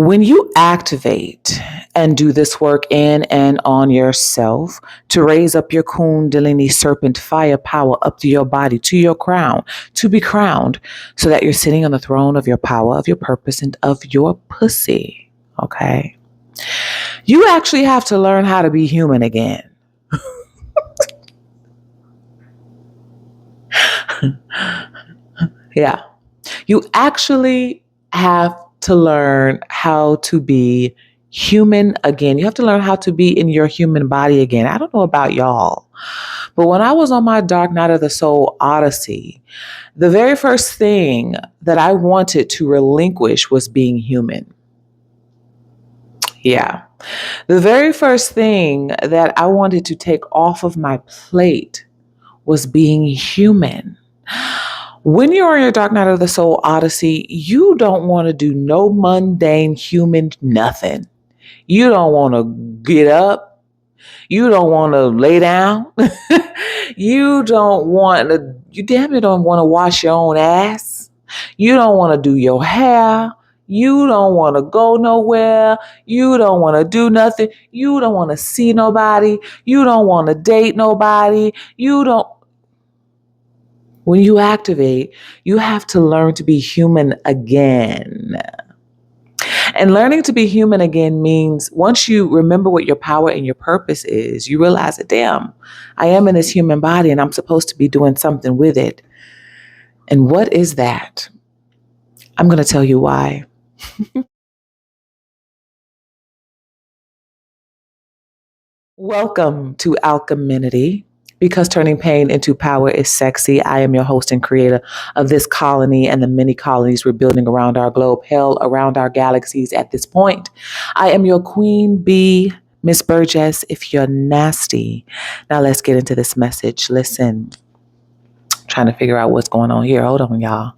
When you activate and do this work in and on yourself to raise up your Kundalini serpent fire power up to your body, to your crown, to be crowned, so that you're sitting on the throne of your power, of your purpose, and of your pussy. Okay? You actually have to learn how to be human again. Yeah. You actually have to learn how to be human again. You have to learn how to be in your human body again. I don't know about y'all, but when I was on my Dark Night of the Soul Odyssey, the very first thing that I wanted to relinquish was being human. Yeah. The very first thing that I wanted to take off of my plate was being human. When you're on your Dark Night of the Soul Odyssey, you don't want to do no mundane human nothing. You don't want to get up. You don't want to lay down. You damn near don't want to wash your own ass. You don't want to do your hair. You don't want to go nowhere. You don't want to do nothing. You don't want to see nobody. You don't want to date nobody. When you activate, you have to learn to be human again. And learning to be human again means once you remember what your power and your purpose is, you realize that, damn, I am in this human body and I'm supposed to be doing something with it. And what is that? I'm going to tell you why. Welcome to Alcheminity. Because turning pain into power is sexy, I am your host and creator of this colony and the many colonies we're building around our globe, hell, around our galaxies at this point. I am your queen bee, Miss Burgess, if you're nasty. Now let's get into this message. Listen, trying to figure out what's going on here. Hold on, y'all.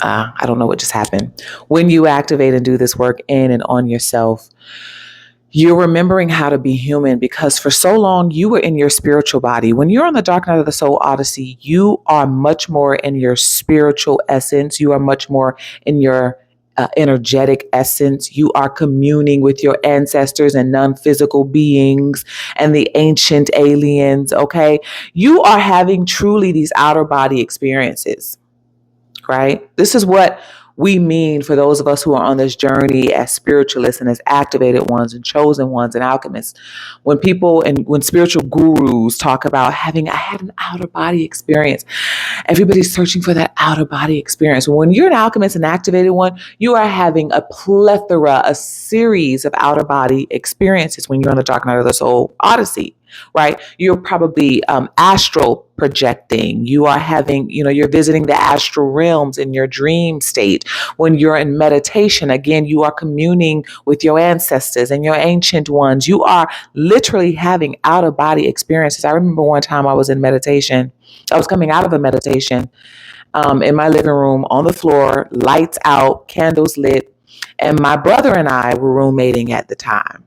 I don't know what just happened. When you activate and do this work in and on yourself, you're remembering how to be human because for so long you were in your spiritual body. When you're on the Dark Night of the Soul Odyssey, you are much more in your spiritual essence. You are much more in your energetic essence. You are communing with your ancestors and non-physical beings and the ancient aliens. Okay. You are having truly these outer body experiences, right? This is what we mean for those of us who are on this journey as spiritualists and as activated ones and chosen ones and alchemists. When people and when spiritual gurus talk about I had an outer body experience, everybody's searching for that outer body experience. When you're an alchemist and activated one, you are having a series of outer body experiences when you're on the Dark Night of the Soul Odyssey. Right? You're probably astral projecting. You are having, you're visiting the astral realms in your dream state. When you're in meditation, again, you are communing with your ancestors and your ancient ones. You are literally having out of body experiences. I remember one time I was in meditation. I was coming out of a meditation in my living room on the floor, lights out, candles lit. And my brother and I were roommating at the time.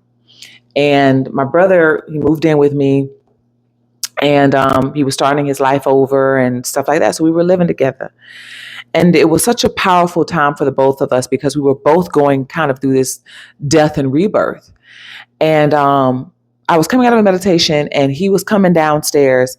And my brother, he moved in with me and he was starting his life over and stuff like that. So we were living together. And it was such a powerful time for the both of us because we were both going kind of through this death and rebirth. And I was coming out of a meditation and he was coming downstairs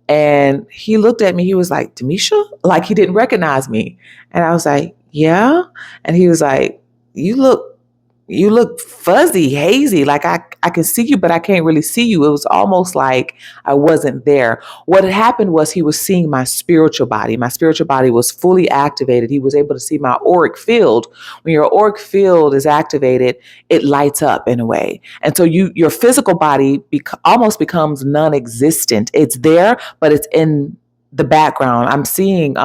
and he looked at me. He was like, Demisha? Like he didn't recognize me. And I was like, yeah. And he was like, you look fuzzy, hazy. Like I can see you, but I can't really see you. It was almost like I wasn't there. What had happened was he was seeing my spiritual body. My spiritual body was fully activated. He was able to see my auric field. When your auric field is activated, it lights up in a way. And so your physical body almost becomes non-existent. It's there, but it's in the background. I'm seeing,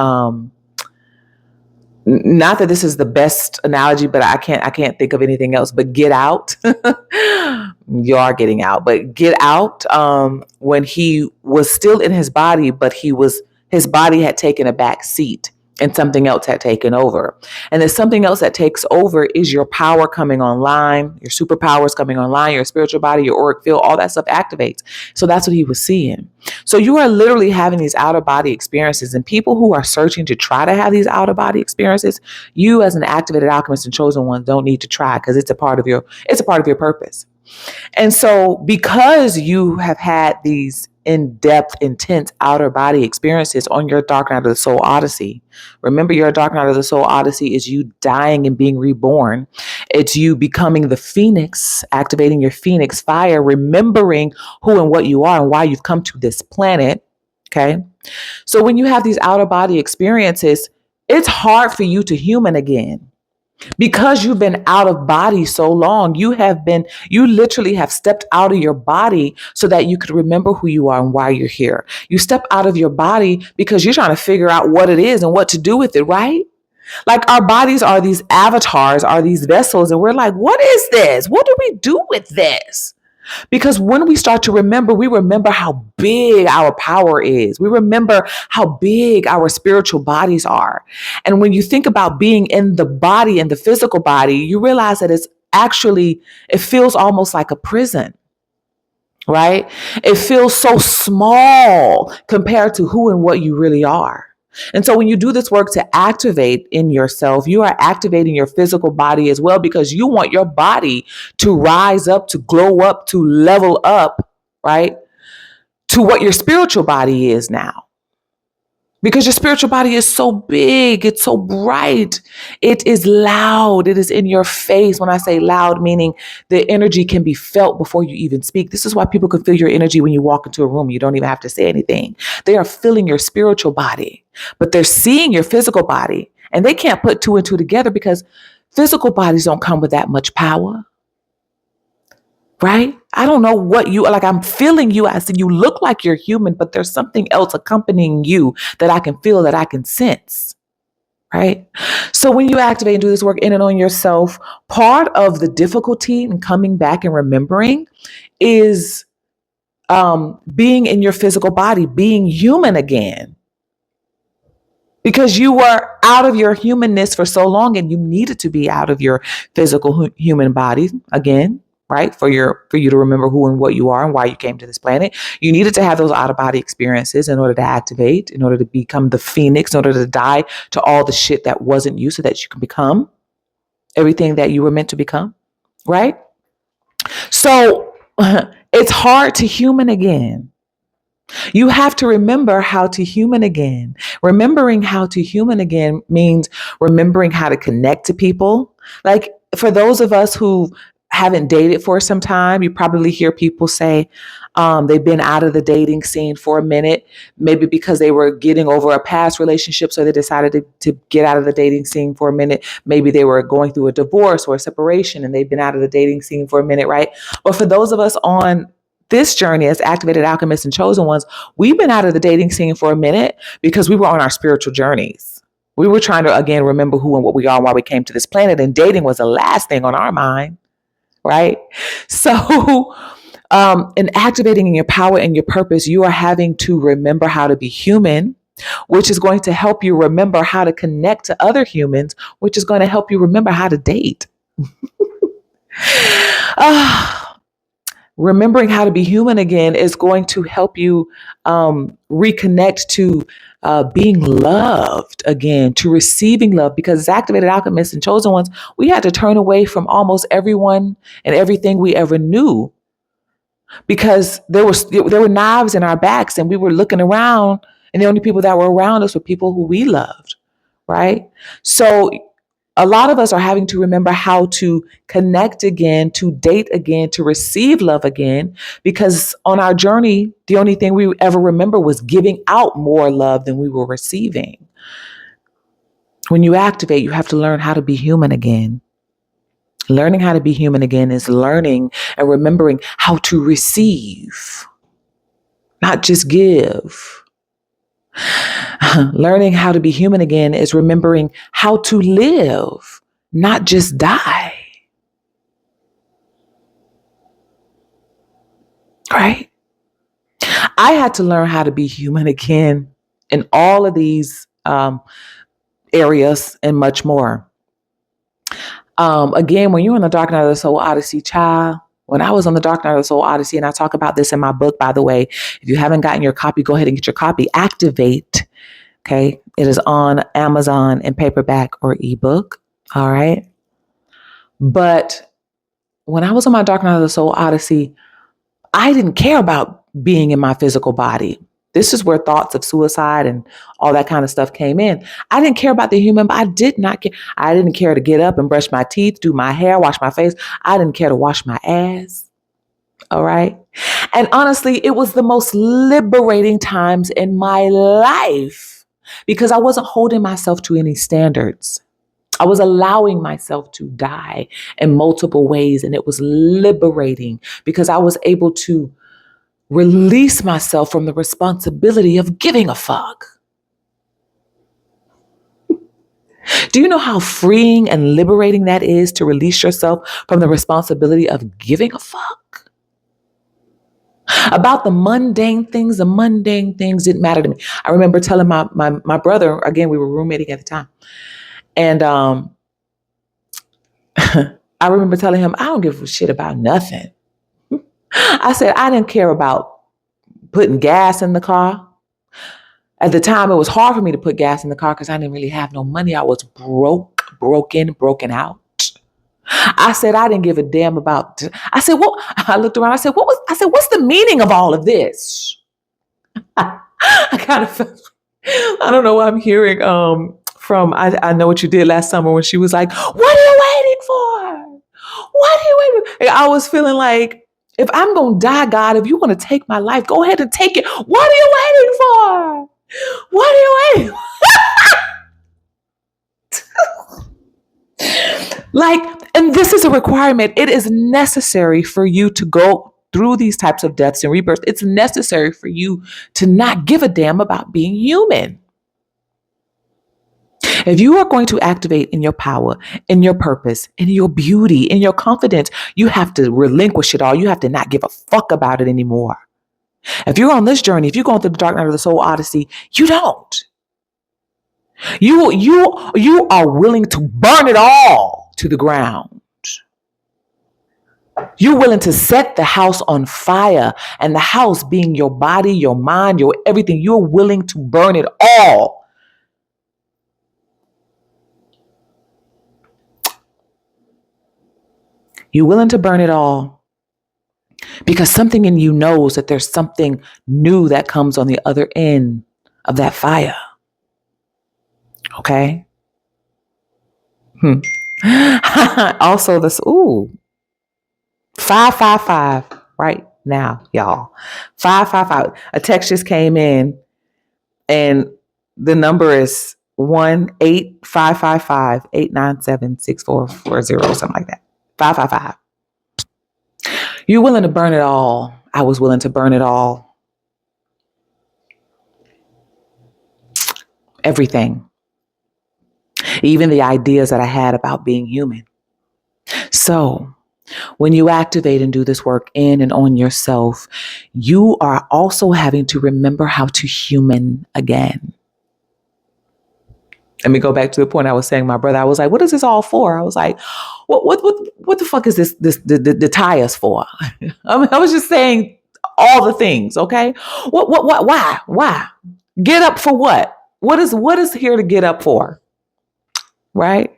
not that this is the best analogy, but I can't think of anything else. But Get Out, you are getting out. But Get Out, when he was still in his body, but his body had taken a back seat and something else had taken over. And the something else that takes over is your power coming online, your superpowers coming online, your spiritual body, your auric field, all that stuff activates. So that's what he was seeing. So you are literally having these outer body experiences, and people who are searching to try to have these outer body experiences, you as an activated alchemist and chosen one don't need to try, because it's a part of your purpose. And so because you have had these in-depth, intense outer body experiences on your Dark Night of the Soul Odyssey, remember your Dark Night of the Soul Odyssey is you dying and being reborn. It's you becoming the phoenix, activating your phoenix fire, remembering who and what you are and why you've come to this planet. Okay. So when you have these outer body experiences, it's hard for you to human again. Because you've been out of body so long, you literally have stepped out of your body so that you could remember who you are and why you're here. You step out of your body because you're trying to figure out what it is and what to do with it, right? Like our bodies are these avatars, are these vessels, and we're like, what is this? What do we do with this? Because when we start to remember, we remember how big our power is. We remember how big our spiritual bodies are. And when you think about being in the body, in the physical body, you realize that it feels almost like a prison, right? It feels so small compared to who and what you really are. And so when you do this work to activate in yourself, you are activating your physical body as well, because you want your body to rise up, to glow up, to level up, right? To what your spiritual body is now. Because your spiritual body is so big, it's so bright, it is loud, it is in your face. When I say loud, meaning the energy can be felt before you even speak. This is why people can feel your energy when you walk into a room. You don't even have to say anything. They are feeling your spiritual body, but they're seeing your physical body, and they can't put two and two together because physical bodies don't come with that much power. Right? I don't know what you like. I'm feeling you. I said you look like you're human, but there's something else accompanying you that I can feel, that I can sense. Right? So when you activate and do this work in and on yourself, part of the difficulty in coming back and remembering is being in your physical body, being human again. Because you were out of your humanness for so long, and you needed to be out of your physical human body again. Right? For you to remember who and what you are and why you came to this planet. You needed to have those out of body experiences in order to activate, in order to become the phoenix, in order to die to all the shit that wasn't you, so that you can become everything that you were meant to become. Right? So it's hard to human again. You have to remember how to human again. Remembering how to human again means remembering how to connect to people. Like for those of us who haven't dated for some time, you probably hear people say they've been out of the dating scene for a minute, maybe because they were getting over a past relationship, so they decided to get out of the dating scene for a minute. Maybe they were going through a divorce or a separation, and they've been out of the dating scene for a minute, right? But for those of us on this journey as activated alchemists and chosen ones, we've been out of the dating scene for a minute because we were on our spiritual journeys. We were trying to, again, remember who and what we are and why we came to this planet, and dating was the last thing on our mind. Right? So, in activating in your power and your purpose, you are having to remember how to be human, which is going to help you remember how to connect to other humans, which is going to help you remember how to date. Remembering how to be human again is going to help you reconnect to being loved again, to receiving love, because as activated alchemists and chosen ones, we had to turn away from almost everyone and everything we ever knew, because there were knives in our backs, and we were looking around, and the only people that were around us were people who we loved, right? So a lot of us are having to remember how to connect again, to date again, to receive love again, because on our journey, the only thing we ever remember was giving out more love than we were receiving. When you activate, you have to learn how to be human again. Learning how to be human again is learning and remembering how to receive, not just give. Learning how to be human again is remembering how to live, not just die. Right? I had to learn how to be human again in all of these areas, and much more. Again, when you're on the dark night of the soul odyssey, child, when I was on the dark night of the soul odyssey, and I talk about this in my book, by the way, if you haven't gotten your copy, go ahead and get your copy. Activate. Okay. It is on Amazon in paperback or ebook. All right. But when I was on my dark night of the soul odyssey, I didn't care about being in my physical body. This is where thoughts of suicide and all that kind of stuff came in. I didn't care about the human, but I did not care. I didn't care to get up and brush my teeth, do my hair, wash my face. I didn't care to wash my ass. All right. And honestly, it was the most liberating times in my life because I wasn't holding myself to any standards. I was allowing myself to die in multiple ways. And it was liberating because I was able to release myself from the responsibility of giving a fuck. Do you know how freeing and liberating that is to release yourself from the responsibility of giving a fuck? About the mundane things didn't matter to me. I remember telling my brother, again, we were roommating at the time. And I remember telling him, I don't give a shit about nothing. I said, I didn't care about putting gas in the car. At the time, it was hard for me to put gas in the car because I didn't really have no money. I was broken out. I said, I didn't give a damn about, I said, what? I looked around, I said, what's the meaning of all of this? I kind of felt, I don't know what I'm hearing from, I Know What You Did Last Summer when she was like, what are you waiting for? What are you waiting for? I was feeling like, if I'm going to die, God, if you want to take my life, go ahead and take it. What are you waiting for? What are you waiting for? Like, and this is a requirement. It is necessary for you to go through these types of deaths and rebirths. It's necessary for you to not give a damn about being human. If you are going to activate in your power, in your purpose, in your beauty, in your confidence, you have to relinquish it all. You have to not give a fuck about it anymore. If you're on this journey, if you're going through the dark night of the soul odyssey, you don't. You are willing to burn it all to the ground. You're willing to set the house on fire, and the house being your body, your mind, your everything. You're willing to burn it all. You're willing to burn it all because something in you knows that there's something new that comes on the other end of that fire. Okay? Also, this, 555 right now, y'all. 555. A text just came in, and the number is 1-855-897-6440, something like that. 555. You're willing to burn it all. I was willing to burn it all. Everything. Even the ideas that I had about being human. So, when you activate and do this work in and on yourself, you are also having to remember how to human again. Let me go back to the point I was saying, my brother, I was like, what is this all for? I was like, what the fuck is this the tie us for? I was just saying all the things, okay? Why? Get up for what? What is here to get up for? Right?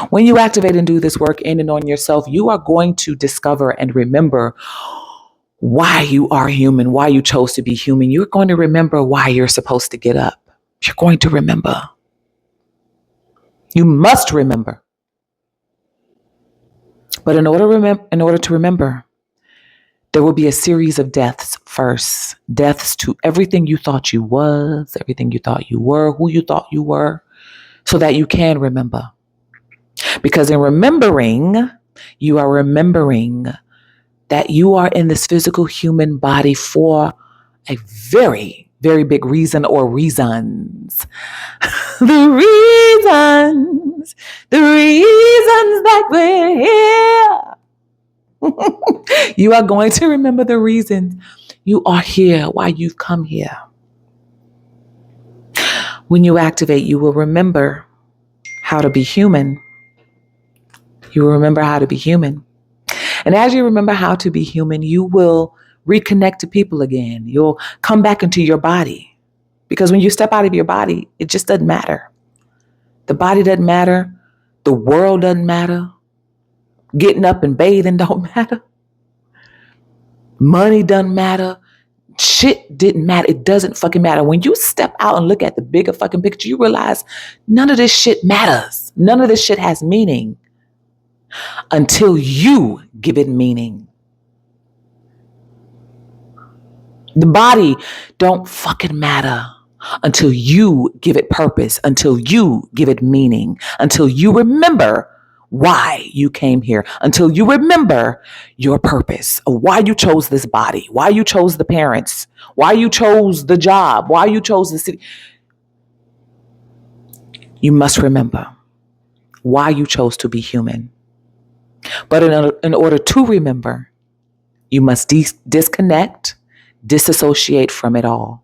When you activate and do this work in and on yourself, you are going to discover and remember why you are human, why you chose to be human. You're going to remember why you're supposed to get up. You're going to remember. You must remember. But in order to remember, there will be a series of deaths first. Deaths to everything you thought you was, everything you thought you were, who you thought you were, so that you can remember. Because in remembering, you are remembering that you are in this physical human body for a very, very big reason or reasons. The reasons that we're here. You are going to remember the reasons you are here, why you've come here. When you activate, you will remember how to be human. You will remember how to be human. And as you remember how to be human, you will reconnect to people again. You'll come back into your body. Because when you step out of your body, it just doesn't matter. The body doesn't matter. The world doesn't matter. Getting up and bathing don't matter. Money doesn't matter. Shit didn't matter. It doesn't fucking matter. When you step out and look at the bigger fucking picture, you realize none of this shit matters. None of this shit has meaning until you give it meaning. The body don't fucking matter until you give it purpose, until you give it meaning, until you remember why you came here, until you remember your purpose, or why you chose this body, why you chose the parents, why you chose the job, why you chose the city. You must remember why you chose to be human. But in order to remember, you must disconnect, disassociate from it all.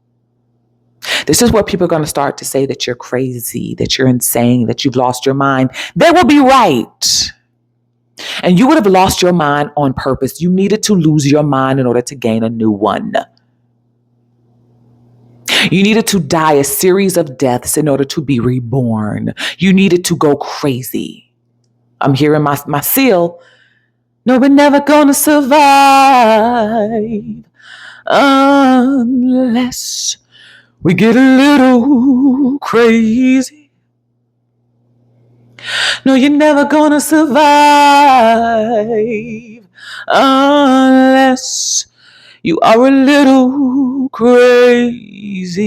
This is where people are going to start to say that you're crazy, that you're insane, that you've lost your mind. They will be right. And you would have lost your mind on purpose. You needed to lose your mind in order to gain a new one. You needed to die a series of deaths in order to be reborn. You needed to go crazy. I'm hearing my seal. No, we're never going to survive unless we get a little crazy. No, you're never gonna survive unless you are a little crazy.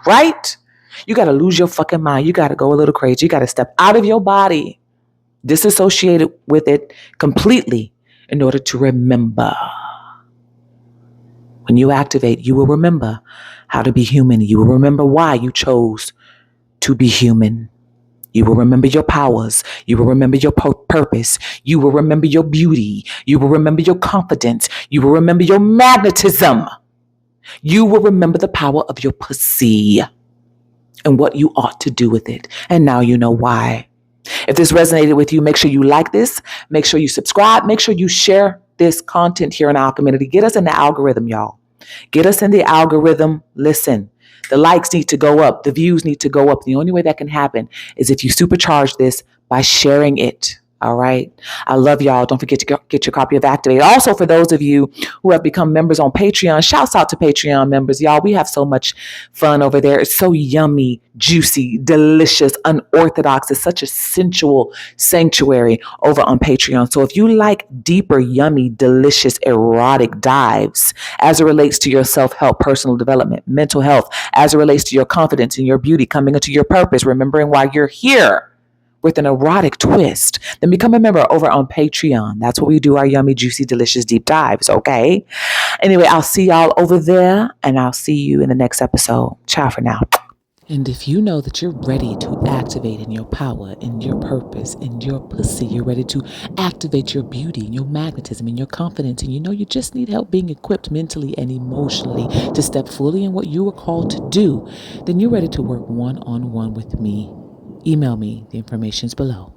Right? You gotta lose your fucking mind. You gotta go a little crazy. You gotta step out of your body, disassociate with it completely in order to remember. When you activate, you will remember how to be human. You will remember why you chose to be human. You will remember your powers. You will remember your purpose. You will remember your beauty. You will remember your confidence. You will remember your magnetism. You will remember the power of your pussy and what you ought to do with it. And now you know why. If this resonated with you, make sure you like this. Make sure you subscribe. Make sure you share this content here in our community. Get us in the algorithm, y'all. Get us in the algorithm. Listen, the likes need to go up. The views need to go up. The only way that can happen is if you supercharge this by sharing it. All right. I love y'all. Don't forget to get your copy of Activate. Also, for those of you who have become members on Patreon, shouts out to Patreon members. Y'all, we have so much fun over there. It's so yummy, juicy, delicious, unorthodox. It's such a sensual sanctuary over on Patreon. So if you like deeper, yummy, delicious, erotic dives as it relates to your self-help, personal development, mental health, as it relates to your confidence and your beauty, coming into your purpose, remembering why you're here, with an erotic twist, then become a member over on Patreon. That's where we do our yummy, juicy, delicious deep dives, okay? Anyway, I'll see y'all over there, and I'll see you in the next episode. Ciao for now. And if you know that you're ready to activate in your power, in your purpose, in your pussy, you're ready to activate your beauty, and your magnetism, and your confidence, and you know you just need help being equipped mentally and emotionally to step fully in what you were called to do, then you're ready to work one-on-one with me. Email me. The information's below.